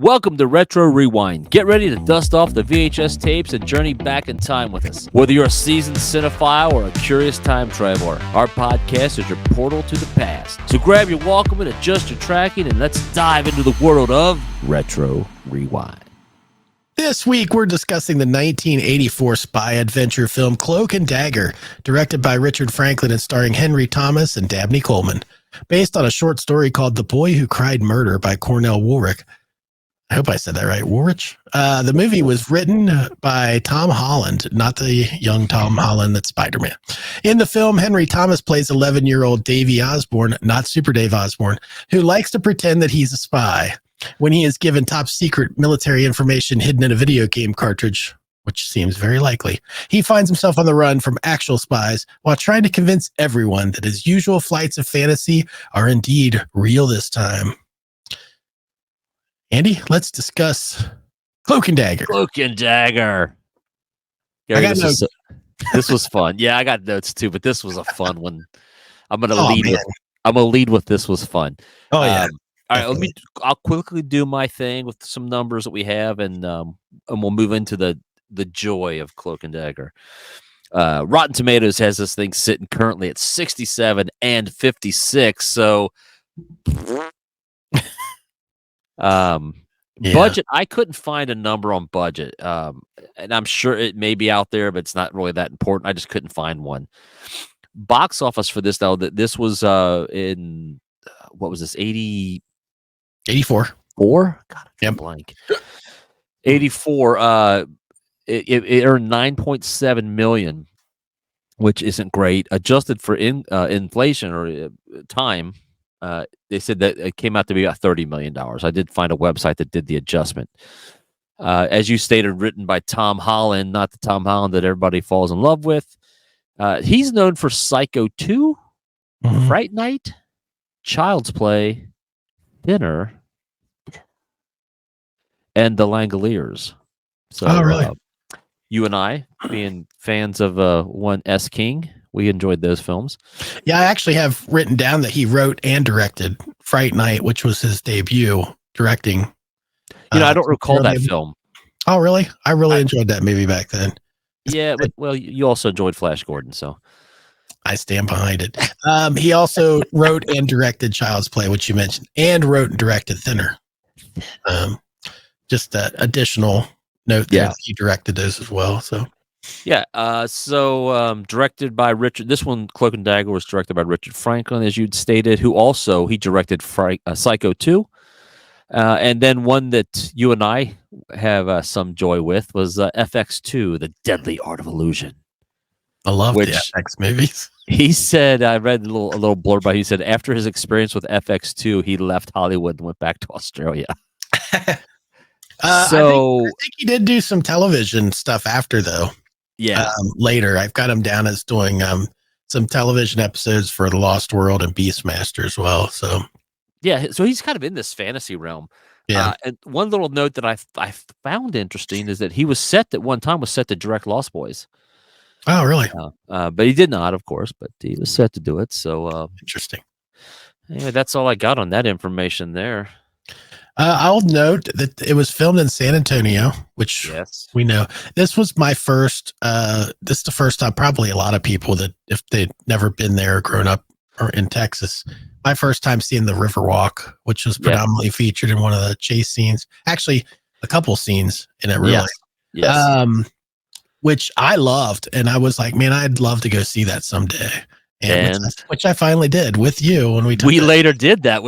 Welcome to Retro Rewind. Get ready to dust off the VHS tapes and journey back in time with us. Whether you're a seasoned cinephile or a curious time traveler, our podcast is your portal to the past. So grab your Walkman, adjust your tracking, and let's dive into the world of Retro Rewind. This week, we're discussing the 1984 spy adventure film Cloak and Dagger, directed by Richard Franklin and starring Henry Thomas and Dabney Coleman. Based on a short story called The Boy Who Cried Murder by Cornell Woolrich. I hope I said that right, Woolrich. The movie was written by Tom Holland, not the young Tom Holland that's Spider-Man. In the film, Henry Thomas plays 11-year-old Davey Osborne, not Super Dave Osborne, who likes to pretend that he's a spy. When he is given top secret military information hidden in a video game cartridge, which seems very likely, he finds himself on the run from actual spies while trying to convince everyone that his usual flights of fantasy are indeed real this time. Andy, let's discuss Cloak and Dagger. Cloak and Dagger. Gary, this was fun. Yeah, I got notes too, but this was a fun one. I'm gonna lead with this was fun. Oh yeah. All right, I'll quickly do my thing with some numbers that we have, and we'll move into the joy of Cloak and Dagger. Rotten Tomatoes has this thing sitting currently at 67 and 56. So, budget. I couldn't find a number on budget, and I'm sure it may be out there, but it's not really that important. I just couldn't find one. Box office for this though. That this was in what was this 84. God, I'm blank. 84. It earned 9.7 million, which isn't great. Adjusted for inflation or time, they said that it came out to be about $30 million. I did find a website that did the adjustment. As you stated, written by Tom Holland, not the Tom Holland that everybody falls in love with. He's known for Psycho 2, Fright Night, Child's Play, Thinner, and The Langoliers. So, really? You and I, being fans of one S. King, we enjoyed those films. Yeah, I actually have written down that he wrote and directed Fright Night, which was his debut directing. I don't recall that film. Oh, really? I really enjoyed that movie back then. Yeah, but well, you also enjoyed Flash Gordon, so I stand behind it. He also wrote and directed Child's Play, which you mentioned, and wrote and directed Thinner. Just that additional note that he directed those as well. So, directed by Richard. This one, Cloak and Dagger, was directed by Richard Franklin, as you'd stated, who also he directed Psycho 2. And then one that you and I have some joy with was FX2, The Deadly Art of Illusion. I love the FX movies. He said, I read a little blurb by. He said after his experience with FX2, he left Hollywood and went back to Australia. I think he did do some television stuff after, though. Yeah. Later, I've got him down as doing some television episodes for The Lost World and Beastmaster as well. So, yeah. So he's kind of in this fantasy realm. Yeah. And one little note that I found interesting is that he was set to direct Lost Boys. Oh, really? But he did not, of course. But he was set to do it. So interesting. Anyway, that's all I got on that information there. I'll note that it was filmed in San Antonio, which we know. This was my first. This is the first time, probably a lot of people that if they'd never been there or grown up or in Texas, my first time seeing the Riverwalk, which was predominantly featured in one of the chase scenes. Actually, a couple scenes in it, really. Yes. Which I loved, and I was like, man, I'd love to go see that someday. And which I finally did with you when we later did that,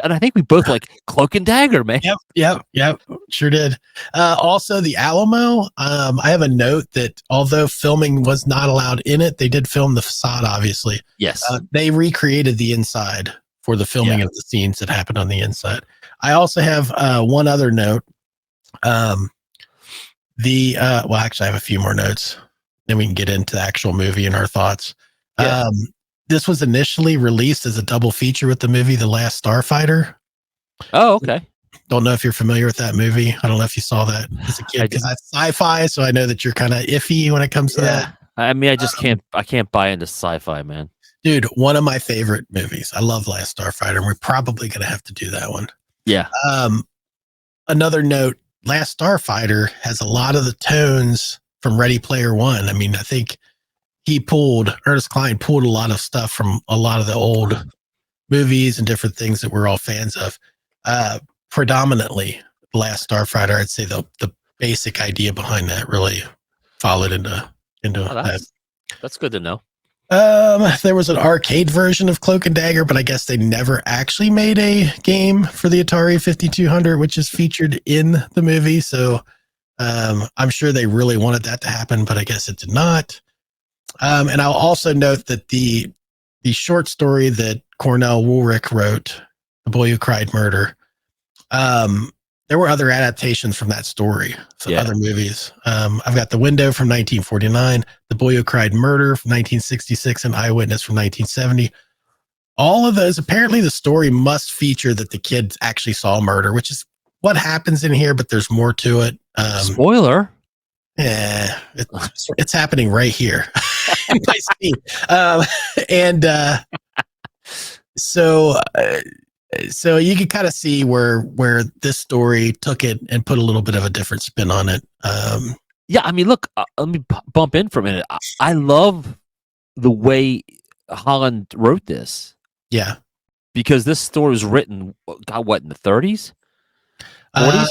and I think we both like Cloak and Dagger, man. Yep, sure did. Also, the Alamo. I have a note that although filming was not allowed in it, they did film the facade. Obviously, yes. They recreated the inside for the filming of the scenes that happened on the inside. I also have one other note. Actually, I have a few more notes. Then we can get into the actual movie and our thoughts. Yeah. This was initially released as a double feature with the movie The Last Starfighter. Oh, okay. Don't know if you're familiar with that movie. I don't know if you saw that as a kid because that's sci-fi, so I know that you're kind of iffy when it comes to that. I mean, I can't buy into sci-fi, man. Dude, one of my favorite movies. I love Last Starfighter, and we're probably going to have to do that one. Yeah. another note, Last Starfighter has a lot of the tones from Ready Player One. I mean, I think Ernest Cline pulled a lot of stuff from a lot of the old movies and different things that we're all fans of. Predominantly, Last Starfighter, I'd say the basic idea behind that really followed into that. That's good to know. There was an arcade version of Cloak and Dagger, but I guess they never actually made a game for the Atari 5200, which is featured in the movie. So I'm sure they really wanted that to happen, but I guess it did not. And I'll also note that the short story that Cornell Woolrich wrote, The Boy Who Cried Murder, there were other adaptations from that story, other movies. I've got The Window from 1949, The Boy Who Cried Murder from 1966, and Eyewitness from 1970. All of those, apparently the story must feature that the kids actually saw murder, which is what happens in here, but there's more to it. Spoiler. Yeah, it's happening right here in my scene. So you can kind of see where this story took it and put a little bit of a different spin on it. Yeah, I mean, look, let me bump in for a minute. I love the way Holland wrote this. Yeah, because this story was written, in the 30s, 40s,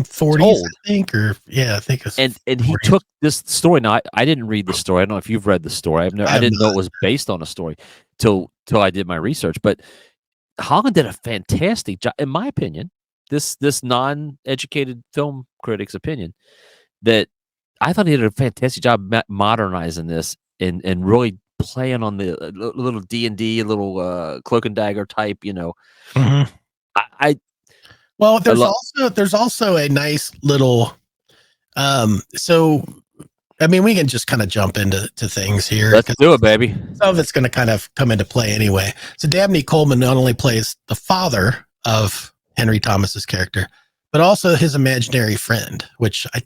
40s, I think, I think it's. And he took this story. Now, I didn't read the story. I don't know if you've read the story. I didn't know it was based on a story till I did my research. But Holland did a fantastic job, in my opinion. This non-educated film critic's opinion, that I thought he did a fantastic job modernizing this and really playing on the little D&D, little Cloak and Dagger type. Mm-hmm. Well, there's also a nice little. So, I mean, we can just kind of jump into things here. Let's do it, baby. Some of it's going to kind of come into play anyway. So Dabney Coleman not only plays the father of Henry Thomas's character, but also his imaginary friend, which I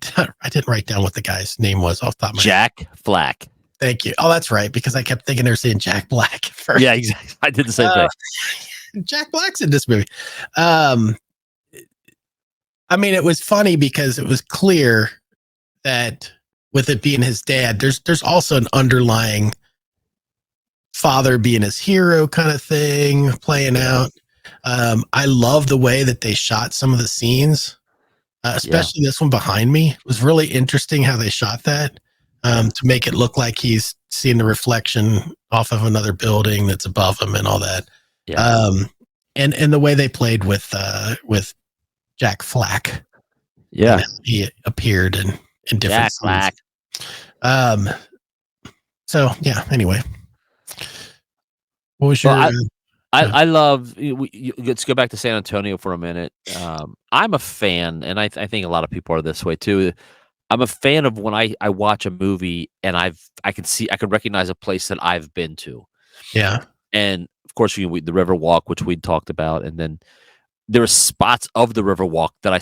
didn't write down what the guy's name was off the top of my head. Jack Black. Thank you. Oh, that's right, because I kept thinking they were saying Jack Black first. Yeah, exactly. I did the same thing. Jack Black's in this movie. I mean, it was funny because it was clear that with it being his dad, there's also an underlying father being his hero kind of thing playing out. I love the way that they shot some of the scenes, especially this one behind me. It was really interesting how they shot that to make it look like he's seeing the reflection off of another building that's above him and all that. Yeah. And the way they played with Jack Flack. Yeah. He appeared in different Jack Flack. So yeah, anyway. What was your I love let's go back to San Antonio for a minute. I'm a fan, and I think a lot of people are this way too. I'm a fan of when I watch a movie and I can recognize a place that I've been to. Yeah. And of course, the River Walk, which we talked about, and then there are spots of the River Walk that I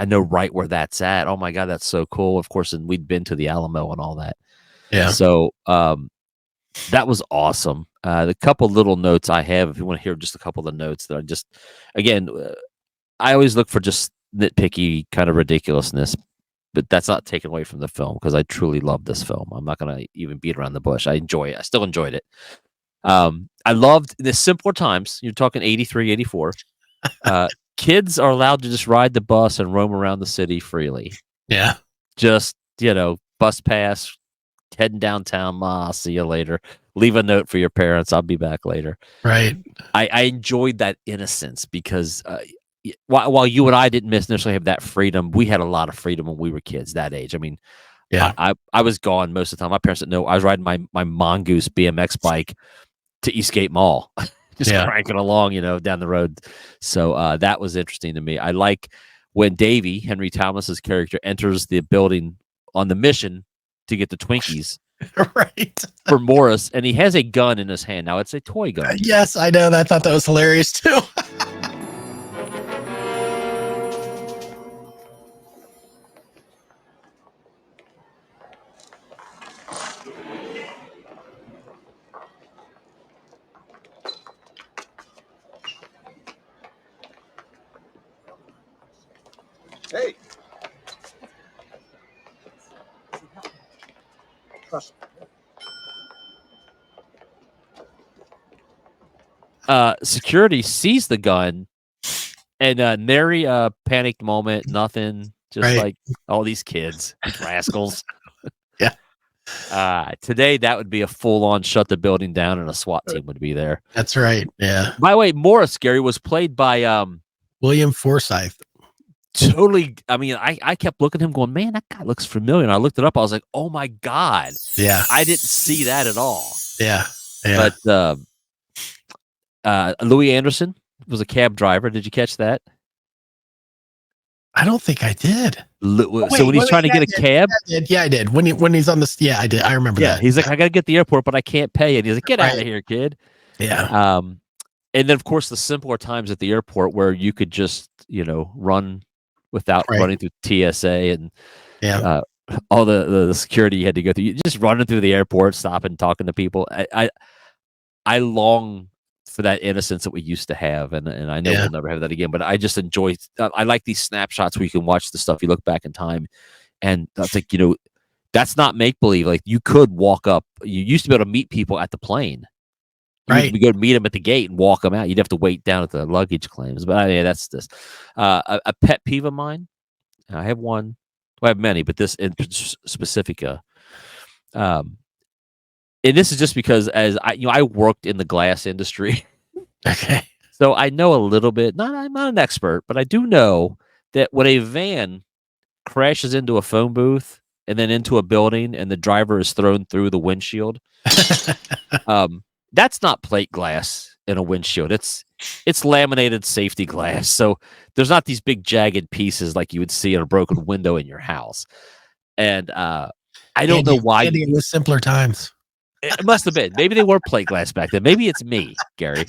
know right where that's at. Oh my God, that's so cool. Of course, and we'd been to the Alamo and all that. Yeah. So that was awesome. The couple little notes I have, if you want to hear just a couple of the notes that I always look for just nitpicky kind of ridiculousness, but that's not taken away from the film because I truly love this film. I'm not going to even beat around the bush. I enjoy it. I still enjoyed it. I loved the simpler times. You're talking 83, 84. Kids are allowed to just ride the bus and roam around the city freely. Yeah. Just, bus pass, heading downtown. I'll see you later. Leave a note for your parents. I'll be back later. Right. I enjoyed that innocence because while you and I didn't necessarily have that freedom, we had a lot of freedom when we were kids that age. I mean, yeah, I was gone most of the time. My parents didn't know. I was riding my Mongoose BMX bike to Eastgate Mall, just cranking along, down the road. So that was interesting to me. I like when Davey, Henry Thomas's character, enters the building on the mission to get the Twinkies. Right. For Morris, and he has a gun in his hand. Now, it's a toy gun. Yes, I know. I thought that was hilarious, too. Hey. Trust me. Security sees the gun, and nary a panicked moment, nothing. Just Right. like all these kids, these rascals. Yeah. Today, that would be a full-on shut the building down, and a SWAT team would be there. That's right. Yeah. By the way, Morris Gary was played by William Forsythe. totally. I mean, I kept looking at him, going, "Man, that guy looks familiar." And I looked it up. I was like, "Oh my god!" Yeah. I didn't see that at all. Yeah. Yeah. But Louis Anderson was a cab driver. Did you catch that? I don't think I did. So when he's trying to get a cab, yeah, I did. When he's on this, yeah, I did. I remember that. He's like, I gotta get the airport, but I can't pay. And he's like, get out of here, kid. Yeah. And then of course the simpler times at the airport where you could just, run without running through TSA and all the security you had to go through. You just running through the airport, stopping, talking to people. I long for that innocence that we used to have, and I know we'll never have that again. But I just enjoy. I like these snapshots where you can watch the stuff. You look back in time, and that's like that's not make believe. Like you could walk up. You used to be able to meet people at the plane. You go meet them at the gate and walk them out. You'd have to wait down at the luggage claims. But that's this. A pet peeve of mine. I have one. Well, I have many, but this in specific. And this is just because I worked in the glass industry. Okay. So I know a little bit. I'm not an expert, but I do know that when a van crashes into a phone booth and then into a building and the driver is thrown through the windshield, that's not plate glass in a windshield. It's laminated safety glass. So there's not these big jagged pieces like you would see in a broken window in your house. And I don't know why. It was simpler times. It must have been. Maybe they were plate glass back then. Maybe it's me, Gary.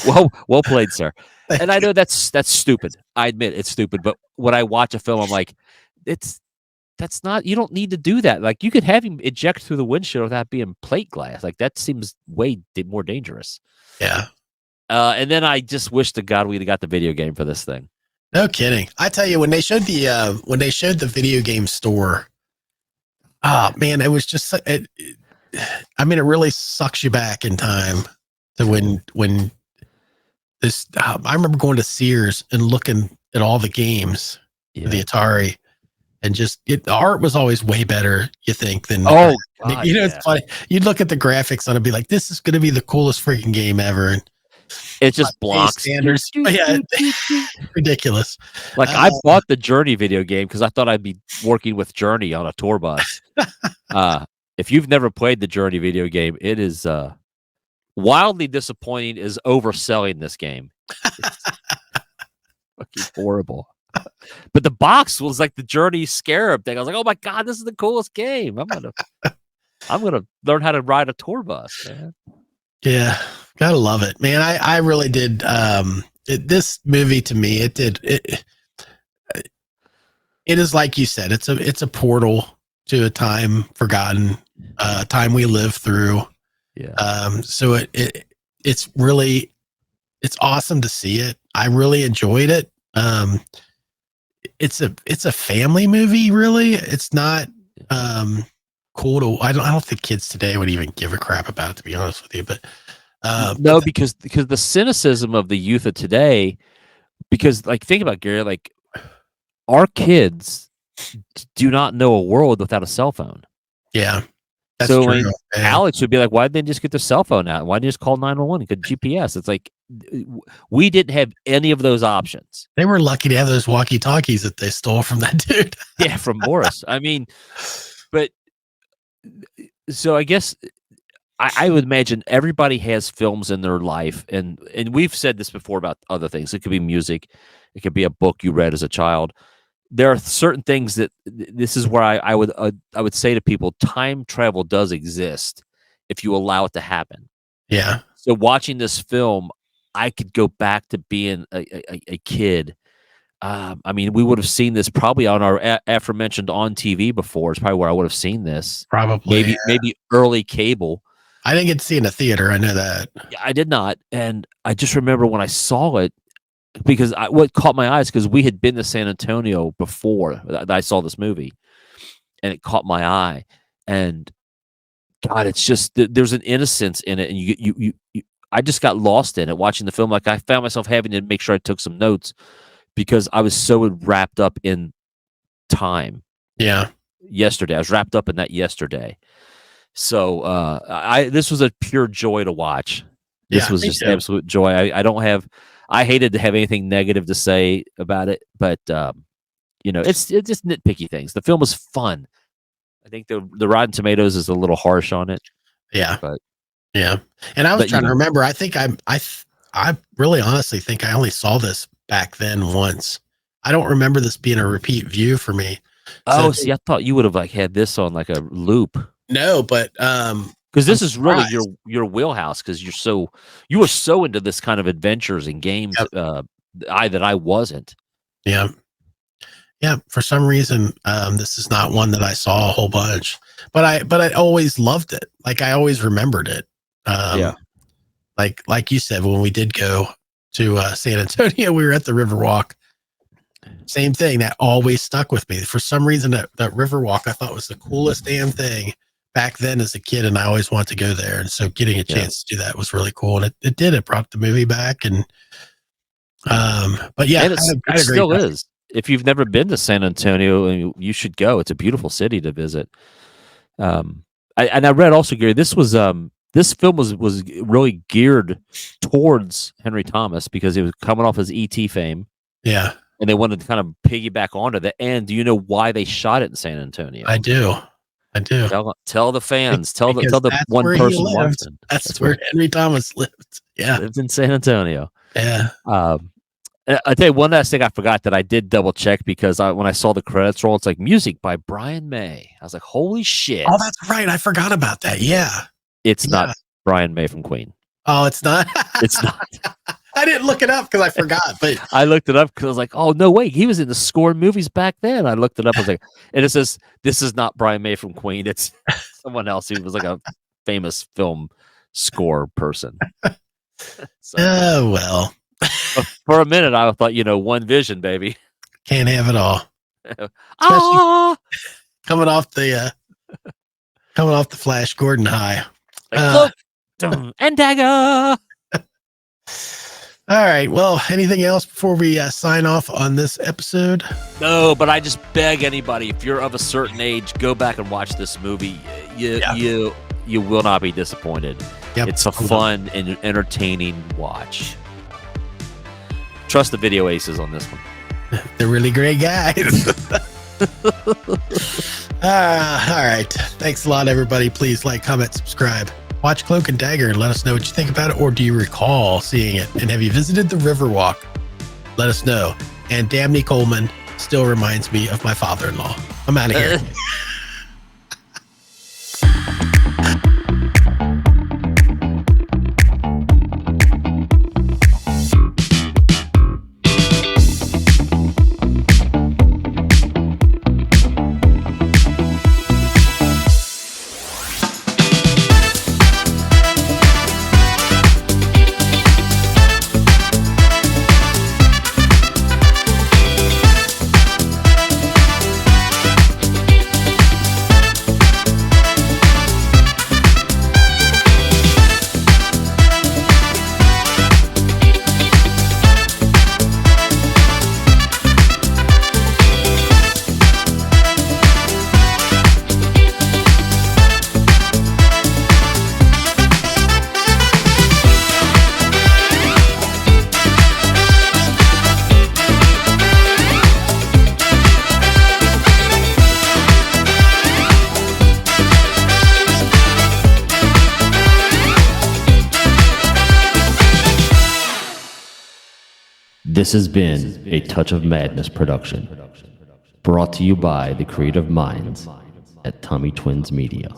Well played, sir. And I know that's stupid. I admit it's stupid. But when I watch a film, I'm like, that's not. You don't need to do that. Like you could have him eject through the windshield without being plate glass. Like that seems way more dangerous. Yeah. And then I just wish to God we'd have got the video game for this thing. No kidding. I tell you, when they showed the video game store, oh man, it was just. I mean, it really sucks you back in time to when this. I remember going to Sears and looking at all the games, for the Atari, and just the art was always way better. You think than God, it's funny. You'd look at the graphics on it and be like, "This is going to be the coolest freaking game ever." And it just blocks standards. Yeah, ridiculous. Like I bought the Journey video game because I thought I'd be working with Journey on a tour bus. If you've never played the Journey video game, it is wildly disappointing. Is overselling this game. It's fucking horrible. But the box was like the Journey Scarab thing. I was like, oh my god, this is the coolest game. I'm gonna learn how to ride a tour bus, man. Yeah, gotta love it, man. I really did. This movie to me, it is like you said. It's a portal to a time forgotten, time we lived through. Yeah. So it's really, it's awesome to see it. I really enjoyed it. It's a family movie, really. It's not cool to. I don't think kids today would even give a crap about it, to be honest with you. But no, because the cynicism of the youth of today. Because like think about it, Gary, like our kids do not know a world without a cell phone. Yeah. That's so true. Alex would be like, why didn't they just get their cell phone out? Why didn't they just call 911 and get GPS? It's like we didn't have any of those options. They were lucky to have those walkie-talkies that they stole from that dude. Yeah, from Morris. I mean, but so I guess I would imagine everybody has films in their life, and we've said this before about other things. It could be music, it could be a book you read as a child. There are certain things that this is where I would say to people, time travel does exist if you allow it to happen. Yeah. So watching this film, I could go back to being a kid. I mean, we would have seen this probably on our aforementioned on TV before. It's probably where I would have seen this. Probably. Maybe early cable. I didn't get to see it in a theater. I know that. I did not. And I just remember when I saw it, because what caught my eyes, because we had been to San Antonio before I saw this movie, and it caught my eye. And God, it's just there's an innocence in it, and you I just got lost in it watching the film. Like, I found myself having to make sure I took some notes because I was so wrapped up in time. Yeah. Yesterday, I was wrapped up in that yesterday. So this was a pure joy to watch. This was just absolute joy. I hated to have anything negative to say about it, but it's just nitpicky things. The film was fun. I think the Rotten Tomatoes is a little harsh on it. Yeah. But yeah. And I was trying to remember. I think I really honestly think I only saw this back then once. I don't remember this being a repeat view for me. Oh, see, I thought you would have had this on like a loop. No, but because this is really your wheelhouse, because you were so into this kind of adventures and games. Yep. I wasn't. Yeah. Yeah. For some reason, this is not one that I saw a whole bunch, but I always loved it. Like, I always remembered it. Yeah. Like you said, when we did go to San Antonio, we were at the Riverwalk. Same thing, that always stuck with me. For some reason, that Riverwalk I thought was the coolest damn thing back then as a kid, and I always wanted to go there. And so getting a chance to do that was really cool. And it did. It brought the movie back. And but yeah, and it still is. If you've never been to San Antonio, you should go. It's a beautiful city to visit. I read also, Gary, this film was really geared towards Henry Thomas because he was coming off his E.T. fame. Yeah. And they wanted to kind of piggyback onto that. And do you know why they shot it in San Antonio? I do. Tell the fans. Tell the one person watching. That's where Henry Thomas lived. Yeah. Lived in San Antonio. Yeah. I tell you one last thing I forgot that I did double check, because when I saw the credits roll, it's like music by Brian May. I was like, holy shit. Oh, that's right. I forgot about that. Yeah. It's not Brian May from Queen. Oh, it's not? It's not. I didn't look it up because I forgot, but I looked it up because I was like, oh, no way. He was in the score movies back then. I looked it up. I was like, and it says, this is not Brian May from Queen. It's someone else who was like a famous film score person. So, oh, well. For a minute, I thought, one vision, baby. Can't have it all. Coming off the Flash Gordon high. Cloak and Dagger. All right. Well, anything else before we sign off on this episode? No, but I just beg anybody, if you're of a certain age, go back and watch this movie. You will not be disappointed. Yep. It's a fun and entertaining watch. Trust the video aces on this one. They're really great guys. All right. Thanks a lot, everybody. Please like, comment, subscribe. Watch Cloak and Dagger and let us know what you think about it, or do you recall seeing it? And have you visited the Riverwalk? Let us know. And Dabney Coleman still reminds me of my father-in-law. I'm out of here. This has been a Touch of Madness production, brought to you by the creative minds at Tommy Twins Media.